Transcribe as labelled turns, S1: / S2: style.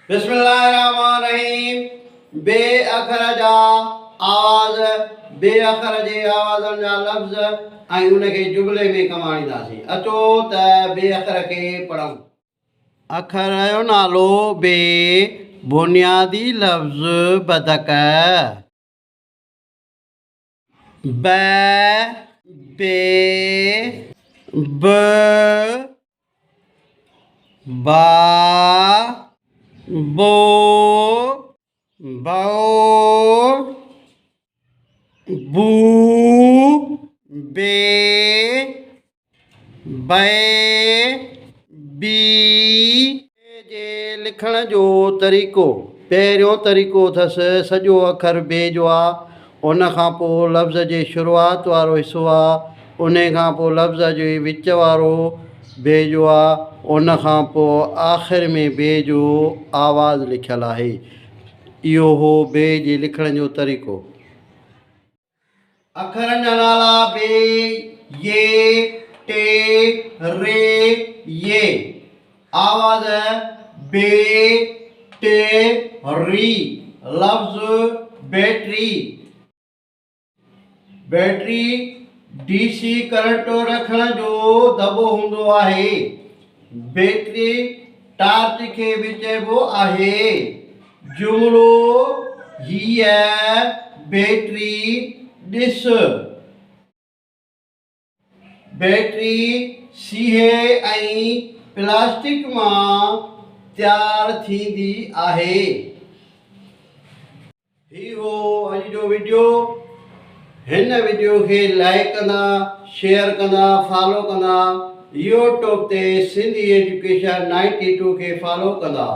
S1: बिस्मिल्लाहिर्रहमानिर्रहीम। बे अखर जा आवाज़, बे अखर जे आवाज़नि जा लफ़्ज़ ऐं उनखे जुमिले में कमाणींदासीं। अचो त बे अखर खे पढ़ूं। अखर जो नालो बे, बुनियादी लफ़्ज़ बदक, ब, बे, ब, बा, बो, बो, बू, बे, बे, बी। जे लिखण जो तरीक़ो। पहिरियों तरीक़ो अथसि सॼो अखर बे जो आहे, उन खां पोइ लफ़्ज़ जे शुरूआति वारो हिसो आहे, उन खां पोइ लफ़्ज़ जे विच वारो बे जो आहे, उन खां पोइ आख़िर में बे जो आवाज़ लिखियलु आहे। इहो हो बे जे लिखण जो तरीक़ो। अखरनि जा नाला बे, ये, टे, रे, ये। आवाज़ बे, टे, री। लफ़्ज़ बैटरी। बैटरी डीसी करंट रखण जो दॿो हूंदो आहे। बैटरी टार्च खे बि चइबो आहे। जुमिलो हीअ बैटरी ॾिस। बैटरी सीहे ऐं प्लास्टिक मां तैयार थींदी आहे। ही हो अॼु जो वीडियो। हिन वीडियो खे लाइक कंदा, शेयर कंदा, फॉलो कंदा। यूट्यूब ते सिंधी एजुकेशन 92 खे फॉलो कंदा।